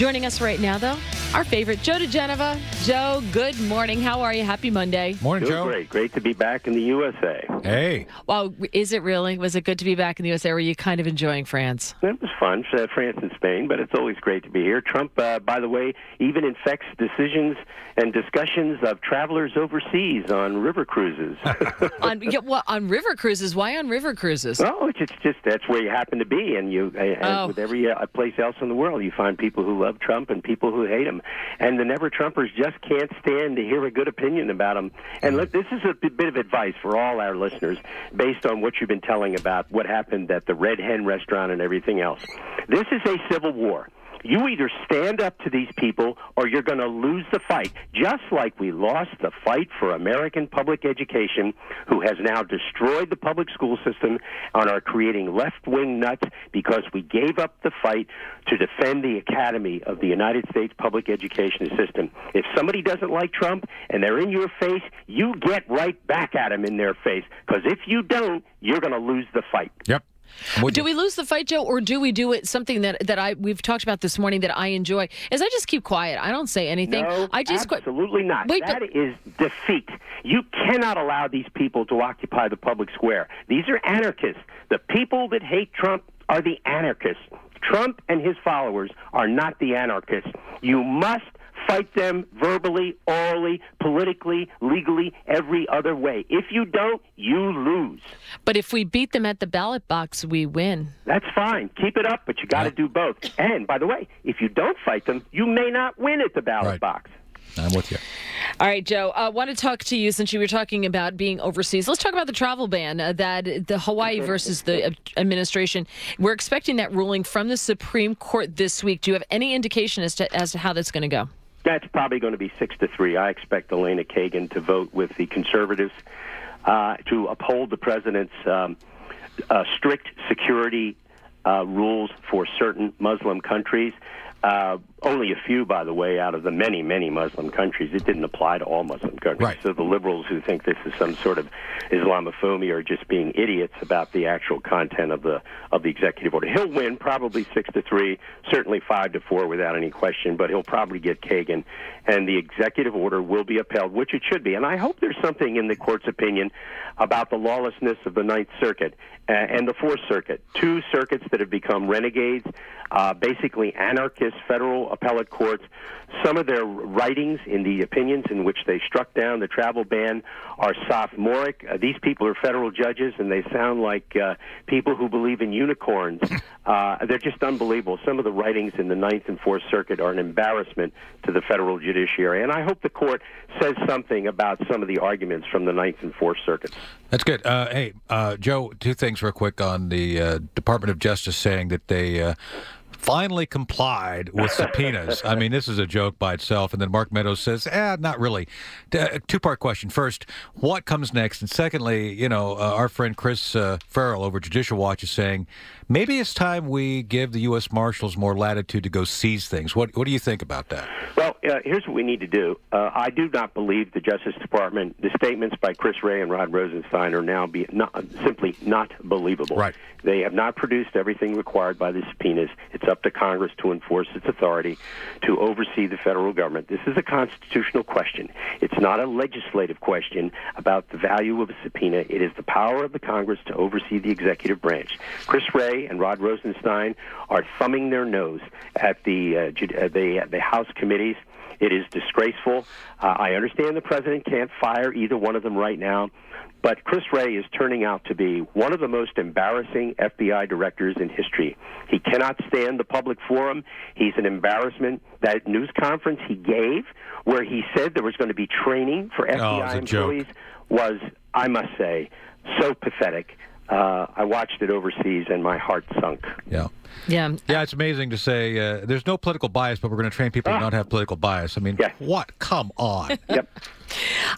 Joining us right now, though, our favorite, Joe diGenova. Joe, good morning. How are you? Happy Monday. Morning, Doing Joe. Great to be back in the USA. Hey. Well, is it really? Was it good to be back in the USA, or were you kind of enjoying France? It was fun, France and Spain, but it's always great to be here. Trump, by the way, even infects decisions and discussions of travelers overseas on river cruises. On river cruises? Why on river cruises? Well, it's just that's where you happen to be, and with every place else in the world, you find people who love Trump and people who hate him, and the never-Trumpers just can't stand to hear a good opinion about him. And look, this is a bit of advice for all our listeners, based on what you've been telling about what happened at the Red Hen restaurant and everything else. This is a civil war. You either stand up to these people or you're going to lose the fight, just like we lost the fight for American public education, who has now destroyed the public school system and are creating left-wing nuts because we gave up the fight to defend the academy of the United States public education system. If somebody doesn't like Trump and they're in your face, you get right back at them in their face, because if you don't, you're going to lose the fight. Yep. Do we lose the fight, Joe, or do we do it something that we've talked about this morning that I enjoy? Is I just keep quiet. I don't say anything. No, I just absolutely not. That is defeat. You cannot allow these people to occupy the public square. These are anarchists. The people that hate Trump are the anarchists. Trump and his followers are not the anarchists. You must fight them verbally, orally, politically, legally, every other way. If you don't, you lose. But if we beat them at the ballot box, we win. That's fine. Keep it up, but you got to do both. And, by the way, if you don't fight them, you may not win at the ballot box. I'm with you. All right, Joe, I want to talk to you since you were talking about being overseas. Let's talk about the travel ban that the Hawaii versus the administration. We're expecting that ruling from the Supreme Court this week. Do you have any indication as to how that's going to go? That's probably going to be 6-3. I expect Elena Kagan to vote with the conservatives to uphold the president's strict security rules for certain Muslim countries. Only a few, by the way, out of the many, many Muslim countries. It didn't apply to all Muslim countries. Right. So the liberals who think this is some sort of Islamophobia are just being idiots about the actual content of the executive order. He'll win probably 6-3, certainly 5-4 without any question, but he'll probably get Kagan, and the executive order will be upheld, which it should be. And I hope there's something in the court's opinion about the lawlessness of the Ninth Circuit and the Fourth Circuit, two circuits that have become renegades, basically anarchist federal appellate courts. Some of their writings in the opinions in which they struck down the travel ban are sophomoric. These people are federal judges, and they sound like people who believe in unicorns. They're just unbelievable. Some of the writings in the Ninth and Fourth Circuit are an embarrassment to the federal judiciary, and I hope the court says something about some of the arguments from the Ninth and Fourth Circuits. That's good. Hey, Joe, two things real quick on the Department of Justice saying that they finally complied with subpoenas. I mean, this is a joke by itself. And then Mark Meadows says, not really. Two-part question. First, what comes next? And secondly, our friend Chris Farrell over at Judicial Watch is saying, maybe it's time we give the U.S. Marshals more latitude to go seize things. What do you think about that? Well, here's what we need to do. I do not believe the Justice Department, the statements by Chris Wray and Rod Rosenstein are now simply not believable. Right. They have not produced everything required by the subpoenas. It's up to Congress to enforce its authority to oversee the federal government. This is a constitutional question. It's not a legislative question about the value of a subpoena. It is the power of the Congress to oversee the executive branch. Chris Wray and Rod Rosenstein are thumbing their nose at the House committees. It is disgraceful. I understand the president can't fire either one of them right now, but Chris Wray is turning out to be one of the most embarrassing FBI directors in history. He cannot stand the public forum. He's an embarrassment. That news conference he gave where he said there was going to be training for FBI employees was, I must say, so pathetic. I watched it overseas, and my heart sunk. Yeah, it's amazing to say there's no political bias, but we're going to train people who don't have political bias. I mean, what? Come on. Yep.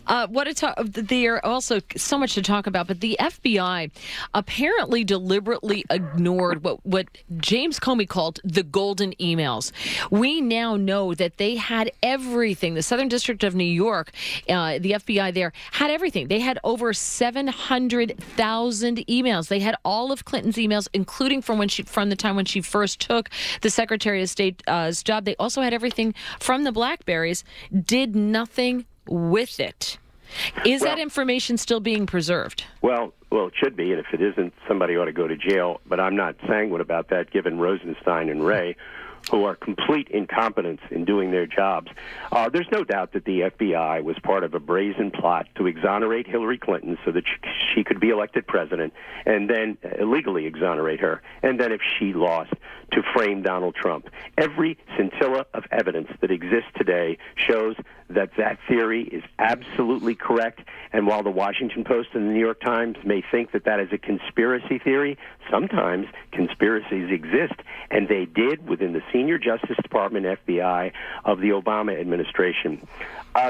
There are also so much to talk about, but the FBI apparently deliberately ignored what James Comey called the golden emails. We now know that they had everything. The Southern District of New York, the FBI there, had everything. They had over 700,000 emails. They had all of Clinton's emails, including from the time when she first took the Secretary of State's job. They also had everything from the BlackBerries. Did nothing with it. Is that information still being preserved? Well, it should be, and if it isn't, somebody ought to go to jail. But I'm not sanguine about that, given Rosenstein and Wray, who are complete incompetence in doing their jobs. There's no doubt that the FBI was part of a brazen plot to exonerate Hillary Clinton so that she could be elected president, and then illegally exonerate her, and then if she lost, to frame Donald Trump. Every scintilla of evidence that exists today shows that theory is absolutely correct, and while the Washington Post and the New York Times may think that is a conspiracy theory, sometimes conspiracies exist, and they did within the senior Justice Department FBI of the Obama administration.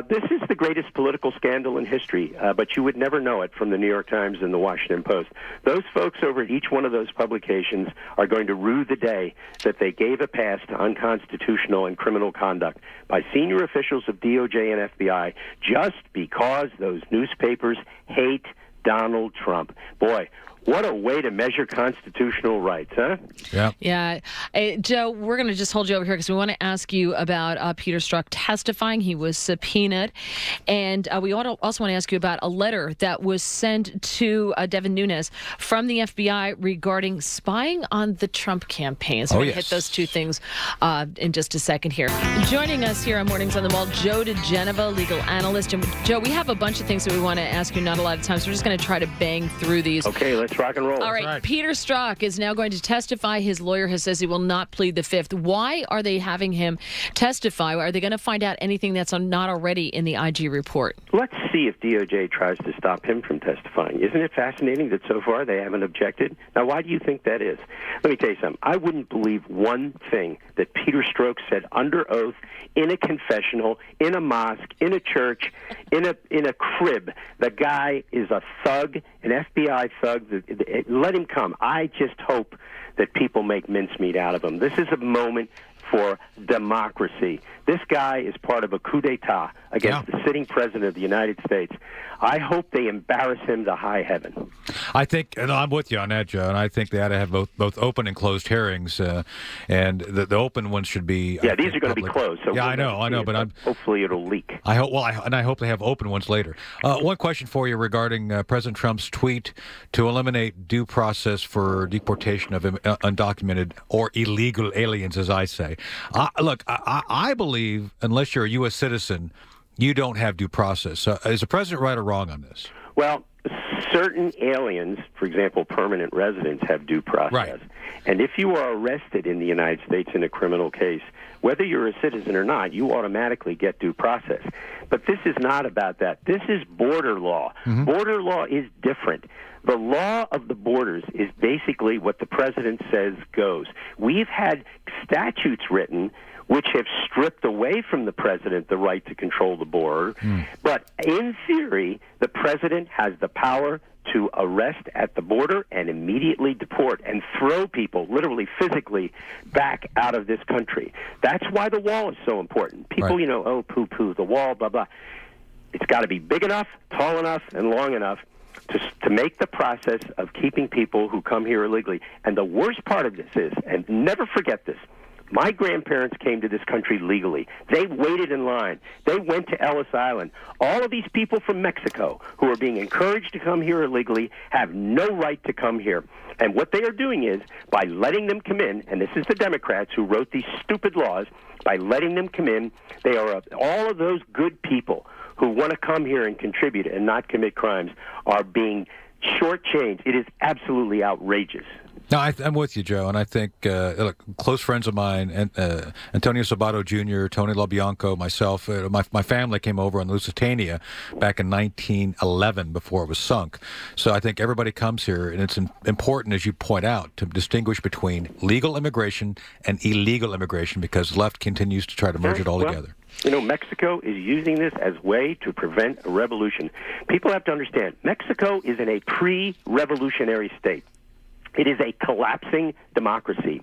This is the greatest political scandal in history, but you would never know it from the New York Times and the Washington Post. Those folks over at each one of those publications are going to rue the day that they gave a pass to unconstitutional and criminal conduct by senior officials of DOJ and FBI just because those newspapers hate Donald Trump. Boy, what a way to measure constitutional rights, huh? Yeah. Joe, we're going to just hold you over here because we want to ask you about Peter Strzok testifying. He was subpoenaed. And we also want to ask you about a letter that was sent to Devin Nunes from the FBI regarding spying on the Trump campaign. So we're going to hit those two things in just a second here. Joining us here on Mornings on the Mall, Joe diGenova, legal analyst. And Joe, we have a bunch of things that we want to ask you, not a lot of time, so we're just going to try to bang through these. Okay, let's rock and roll. All right. Peter Strzok is now going to testify. His lawyer says he will not plead the fifth. Why are they having him testify? Are they going to find out anything that's not already in the IG report? Let's see if DOJ tries to stop him from testifying. Isn't it fascinating that so far they haven't objected? Now, why do you think that is? Let me tell you something. I wouldn't believe one thing that Peter Strzok said under oath in a confessional, in a mosque, in a church, in a crib. The guy is a thug, an FBI thug. Let him come. I just hope that people make mincemeat out of him. This is a moment for democracy. This guy is part of a coup d'etat against the sitting president of the United States. I hope they embarrass him to high heaven. I think, and I'm with you on that, Joe, and I think they ought to have both open and closed hearings, and the open ones should be... Yeah, these are going to be closed. So I know, but hopefully it'll leak. I hope they have open ones later. One question for you regarding President Trump's tweet to eliminate due process for deportation of undocumented or illegal aliens, as I say. Look, I believe unless you're a U.S. citizen, you don't have due process. So is the president right or wrong on this? Well, certain aliens, for example, permanent residents, have due process. Right. And if you are arrested in the United States in a criminal case, whether you're a citizen or not, you automatically get due process. But this is not about that. This is border law. Mm-hmm. Border law is different. The law of the borders is basically what the president says goes. We've had statutes written which have stripped away from the president the right to control the border. But in theory, the president has the power to arrest at the border and immediately deport and throw people, literally physically, back out of this country. That's why the wall is so important. People, oh, poo-poo, the wall, blah, blah. It's got to be big enough, tall enough, and long enough to make the process of keeping people who come here illegally. And the worst part of this is, and never forget this, my grandparents came to this country legally. They waited in line. They went to Ellis Island. All of these people from Mexico who are being encouraged to come here illegally have no right to come here. And what they are doing is, by letting them come in, and this is the Democrats who wrote these stupid laws, by letting them come in, they are all of those good people who want to come here and contribute and not commit crimes are being shortchanged. It is absolutely outrageous. No, I'm with you, Joe, and I think look, close friends of mine, Antonio Sabato Jr., Tony LaBianco, myself, my family came over on Lusitania back in 1911 before it was sunk. So I think everybody comes here, and it's important, as you point out, to distinguish between legal immigration and illegal immigration because the left continues to try to merge it all together. You know, Mexico is using this as a way to prevent a revolution. People have to understand, Mexico is in a pre-revolutionary state. It is a collapsing democracy.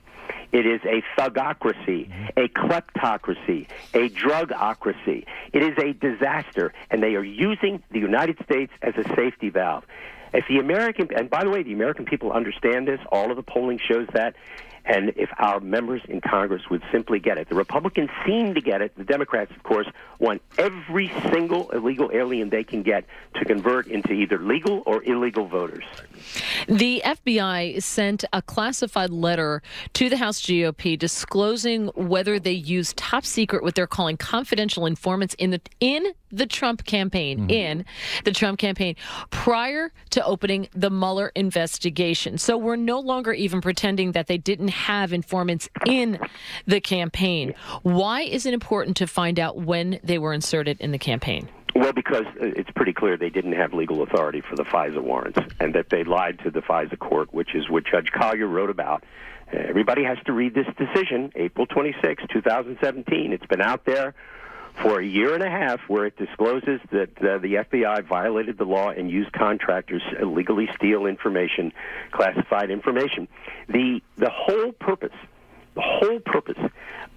It is a thugocracy, a kleptocracy, a drugocracy. It is a disaster, and they are using the United States as a safety valve. If the American, and by the way, the American people understand this, all of the polling shows that, and if our members in Congress would simply get it. The Republicans seem to get it. The Democrats, of course, want every single illegal alien they can get to convert into either legal or illegal voters. The FBI sent a classified letter to the House GOP disclosing whether they used top secret, what they're calling confidential informants in the Trump campaign, in the Trump campaign, prior to opening the Mueller investigation. So we're no longer even pretending that they didn't have informants in the campaign. Why is it important to find out when they were inserted in the campaign? Well, because it's pretty clear they didn't have legal authority for the FISA warrants, and that they lied to the FISA court, which is what Judge Collier wrote about. Everybody has to read this decision, April 26, 2017. It's been out there for a year and a half, where it discloses that the FBI violated the law and used contractors to illegally steal information, classified information. The whole purpose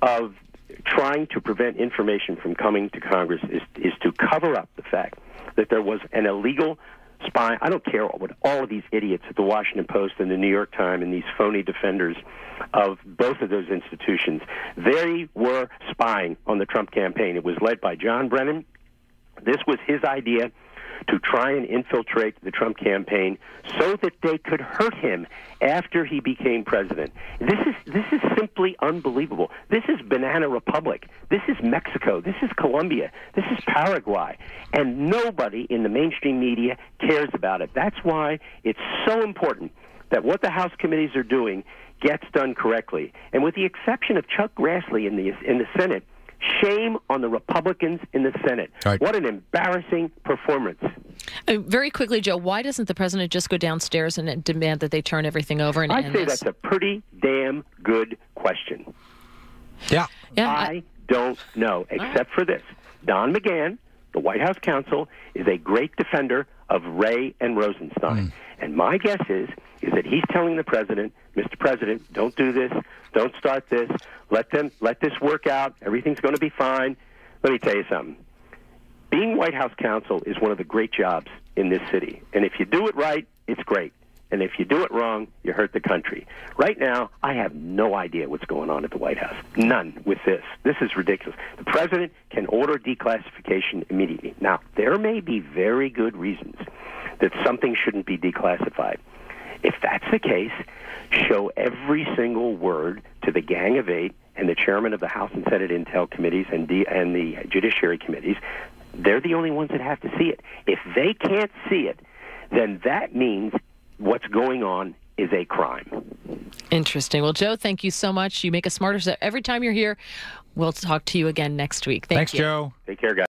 of trying to prevent information from coming to Congress is to cover up the fact that there was an illegal spy. I don't care what all of these idiots at the Washington Post and the New York Times and these phony defenders of both of those institutions, they were spying on the Trump campaign. It was led by John Brennan. This was his idea to try and infiltrate the Trump campaign so that they could hurt him after he became president. This is simply unbelievable. This is Banana Republic. This is Mexico. This is Colombia. This is Paraguay. And nobody in the mainstream media cares about it. That's why it's so important that what the House committees are doing gets done correctly. And with the exception of Chuck Grassley in the Senate, shame on the Republicans in the Senate. Right. What an embarrassing performance. Very quickly, Joe, why doesn't the president just go downstairs and demand that they turn everything over and I'd end say this? that's a pretty damn good question. Yeah. I don't know, except for this. Don McGahn, the White House counsel, is a great defender of Wray and Rosenstein. And my guess is that he's telling the president, Mr. President, don't do this, don't start this, let this work out, everything's going to be fine. Let me tell you something. Being White House counsel is one of the great jobs in this city. And if you do it right, it's great. And if you do it wrong, you hurt the country. Right now, I have no idea what's going on at the White House. None with this. This is ridiculous. The president can order declassification immediately. Now, there may be very good reasons that something shouldn't be declassified. If that's the case, show every single word to the Gang of Eight and the chairman of the House and Senate Intel committees and the Judiciary committees. They're the only ones that have to see it. If they can't see it, then that means what's going on is a crime. Interesting. Well, Joe, thank you so much. You make us smarter every time you're here. We'll talk to you again next week. Thanks, Joe. Take care, guys.